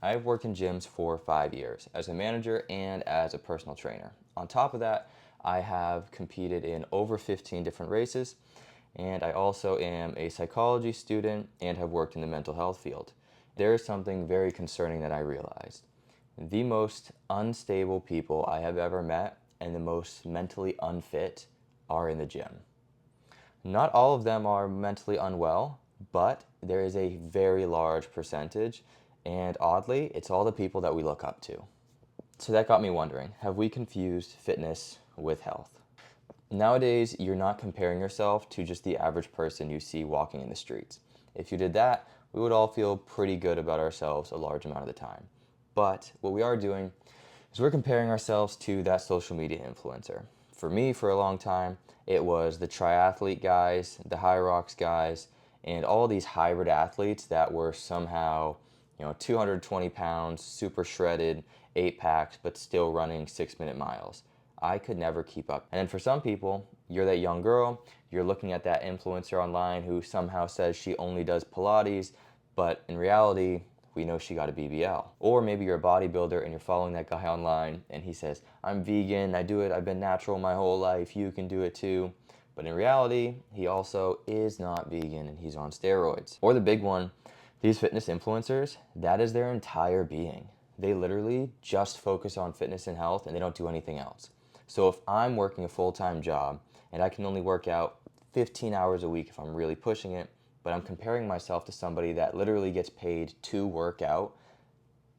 I've worked in gyms for 5 years as a manager and as a personal trainer. On top of that, I have competed in over 15 different races, and I also am a psychology student and have worked in the mental health field. There is something very concerning that I realized. The most unstable people I have ever met and the most mentally unfit are in the gym. Not all of them are mentally unwell, but there is a very large percentage, and oddly, it's all the people that we look up to. So that got me wondering, have we confused fitness with health? Nowadays, you're not comparing yourself to just the average person you see walking in the streets. If you did that, we would all feel pretty good about ourselves a large amount of the time. But what we are doing is we're comparing ourselves to that social media influencer. For me, for a long time, it was the triathlete guys, the High Rocks guys, and all these hybrid athletes that were somehow, 220 pounds, super shredded, 8 packs, but still running 6-minute miles. I could never keep up. And then for some people, you're that young girl, you're looking at that influencer online who somehow says she only does Pilates, but in reality, we know she got a BBL. Or maybe you're a bodybuilder and you're following that guy online and he says, I'm vegan, I do it, I've been natural my whole life, you can do it too. But in reality, he also is not vegan and he's on steroids. Or the big one, these fitness influencers, that is their entire being. They literally just focus on fitness and health and they don't do anything else. So if I'm working a full-time job and I can only work out 15 hours a week if I'm really pushing it, but I'm comparing myself to somebody that literally gets paid to work out,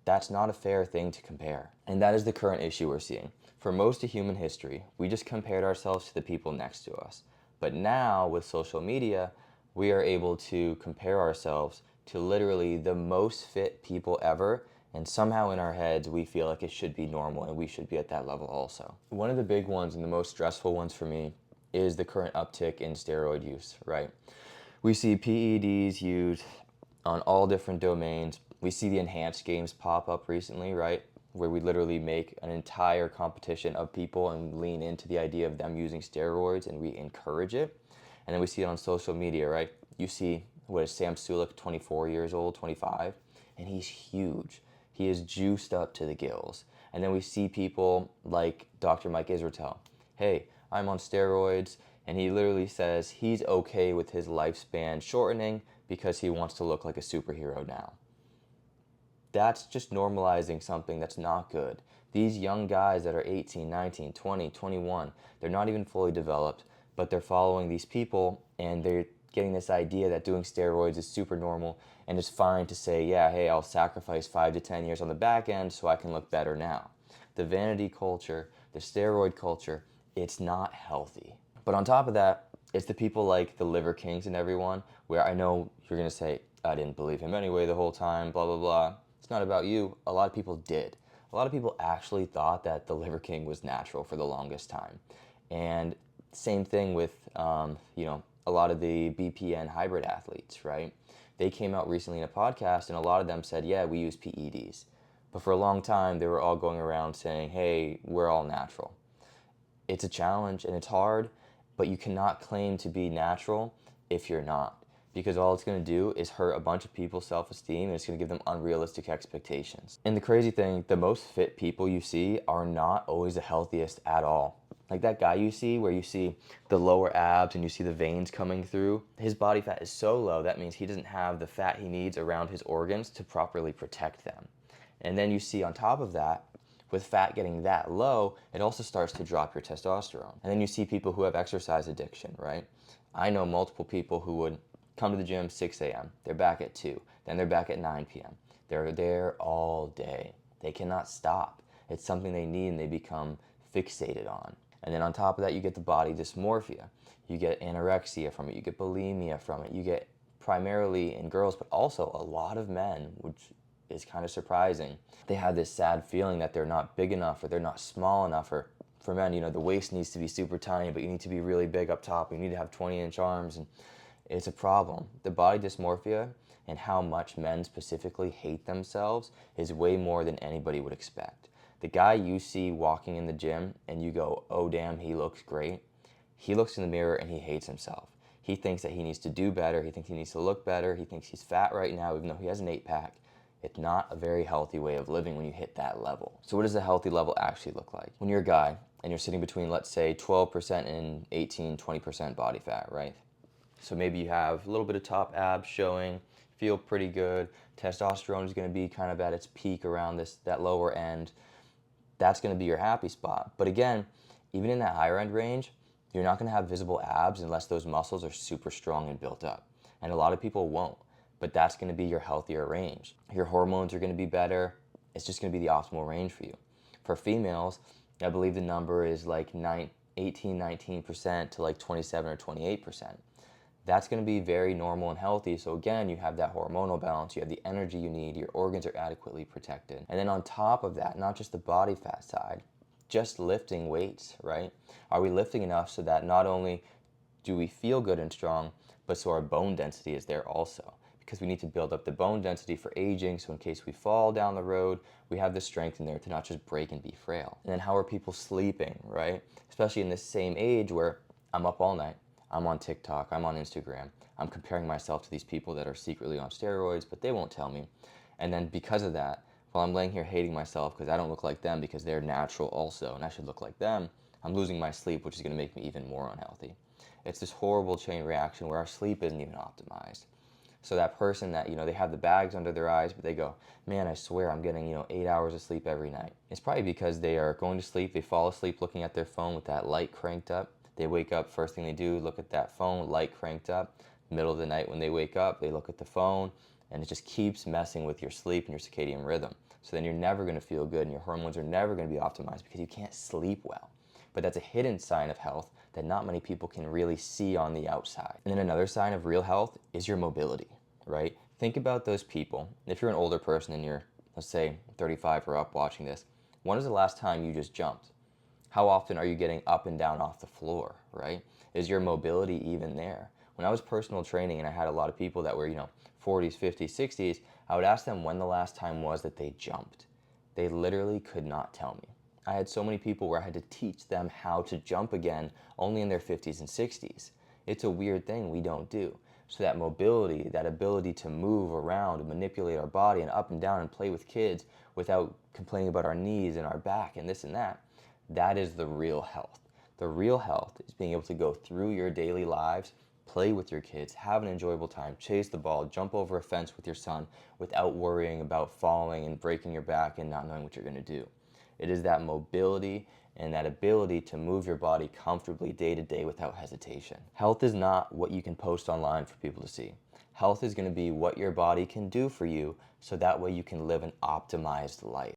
that's not a fair thing to compare. And that is the current issue we're seeing. For most of human history, we just compared ourselves to the people next to us. But now with social media, we are able to compare ourselves to literally the most fit people ever, and somehow in our heads we feel like it should be normal and we should be at that level also. One of the big ones and the most stressful ones for me is the current uptick in steroid use, right? We see PEDs used on all different domains. We see the enhanced games pop up recently, right? Where we literally make an entire competition of people and lean into the idea of them using steroids and we encourage it. And then we see it on social media, right? You see, what is Sam Sulek, 24 years old, 25, and he's huge. He is juiced up to the gills. And then we see people like Dr. Mike Israetel. Hey, I'm on steroids, and he literally says he's okay with his lifespan shortening because he wants to look like a superhero now. That's just normalizing something that's not good. These young guys that are 18, 19, 20, 21, they're not even fully developed, but they're following these people and they're getting this idea that doing steroids is super normal and it's fine to say, yeah, hey, I'll sacrifice 5 to 10 years on the back end so I can look better now. The vanity culture, the steroid culture, it's not healthy. But on top of that, it's the people like the Liver Kings and everyone, where I know you're going to say, I didn't believe him anyway the whole time, blah, blah, blah. It's not about you. A lot of people did. A lot of people actually thought that the Liver King was natural for the longest time. And same thing with, a lot of the BPN hybrid athletes, right? They came out recently in a podcast and a lot of them said, yeah, we use PEDs. But for a long time, they were all going around saying, hey, we're all natural. It's a challenge and it's hard, but you cannot claim to be natural if you're not, because all it's going to do is hurt a bunch of people's self-esteem and it's going to give them unrealistic expectations. And the crazy thing, the most fit people you see are not always the healthiest at all. Like that guy you see where you see the lower abs and you see the veins coming through, his body fat is so low, that means he doesn't have the fat he needs around his organs to properly protect them. And then you see on top of that, with fat getting that low, it also starts to drop your testosterone. And then you see people who have exercise addiction, right? I know multiple people who would come to the gym 6 a.m., they're back at 2, then they're back at 9 p.m. They're there all day. They cannot stop. It's something they need and they become fixated on. And then on top of that, you get the body dysmorphia. You get anorexia from it. You get bulimia from it. You get primarily in girls, but also a lot of men, which is kind of surprising. They have this sad feeling that they're not big enough or they're not small enough. Or for men, the waist needs to be super tiny, but you need to be really big up top. You need to have 20-inch arms, and it's a problem. The body dysmorphia and how much men specifically hate themselves is way more than anybody would expect. The guy you see walking in the gym and you go, oh damn, he looks great. He looks in the mirror and he hates himself. He thinks that he needs to do better. He thinks he needs to look better. He thinks he's fat right now, even though he has an 8-pack. It's not a very healthy way of living when you hit that level. So what does a healthy level actually look like? When you're a guy and you're sitting between, let's say, 12% and 18, 20% body fat, right? So maybe you have a little bit of top abs showing, feel pretty good. Testosterone is going to be kind of at its peak around that lower end. That's going to be your happy spot. But again, even in that higher end range, you're not going to have visible abs unless those muscles are super strong and built up. And a lot of people won't, but that's going to be your healthier range. Your hormones are going to be better. It's just going to be the optimal range for you. For females, I believe the number is like 18, 19% to like 27 or 28%. That's going to be very normal and healthy. So again, you have that hormonal balance, you have the energy you need, your organs are adequately protected. And then on top of that, not just the body fat side, just lifting weights, right? Are we lifting enough so that not only do we feel good and strong, but so our bone density is there also? Because we need to build up the bone density for aging, so in case we fall down the road, we have the strength in there to not just break and be frail. And then how are people sleeping, right? Especially in this same age where I'm up all night, I'm on TikTok, I'm on Instagram, I'm comparing myself to these people that are secretly on steroids, but they won't tell me. And then because of that, while I'm laying here hating myself because I don't look like them because they're natural also and I should look like them, I'm losing my sleep, which is going to make me even more unhealthy. It's this horrible chain reaction where our sleep isn't even optimized. So that person that, they have the bags under their eyes, but they go, man, I swear I'm getting, 8 hours of sleep every night. It's probably because they are going to sleep, they fall asleep looking at their phone with that light cranked up. They wake up, first thing they do, look at that phone, light cranked up. Middle of the night when they wake up, they look at the phone, and it just keeps messing with your sleep and your circadian rhythm. So then you're never going to feel good and your hormones are never going to be optimized because you can't sleep well. But that's a hidden sign of health that not many people can really see on the outside. And then another sign of real health is your mobility, right? Think about those people. If you're an older person and you're, let's say, 35 or up watching this, when was the last time you just jumped? How often are you getting up and down off the floor, right? Is your mobility even there? When I was personal training and I had a lot of people that were, 40s, 50s, 60s, I would ask them when the last time was that they jumped. They literally could not tell me. I had so many people where I had to teach them how to jump again only in their 50s and 60s. It's a weird thing we don't do. So that mobility, that ability to move around and manipulate our body and up and down and play with kids without complaining about our knees and our back and this and that is the real health. The real health is being able to go through your daily lives, play with your kids, have an enjoyable time, chase the ball, jump over a fence with your son without worrying about falling and breaking your back and not knowing what you're going to do. It is that mobility and that ability to move your body comfortably day to day without hesitation. Health is not what you can post online for people to see. Health is going to be what your body can do for you so that way you can live an optimized life.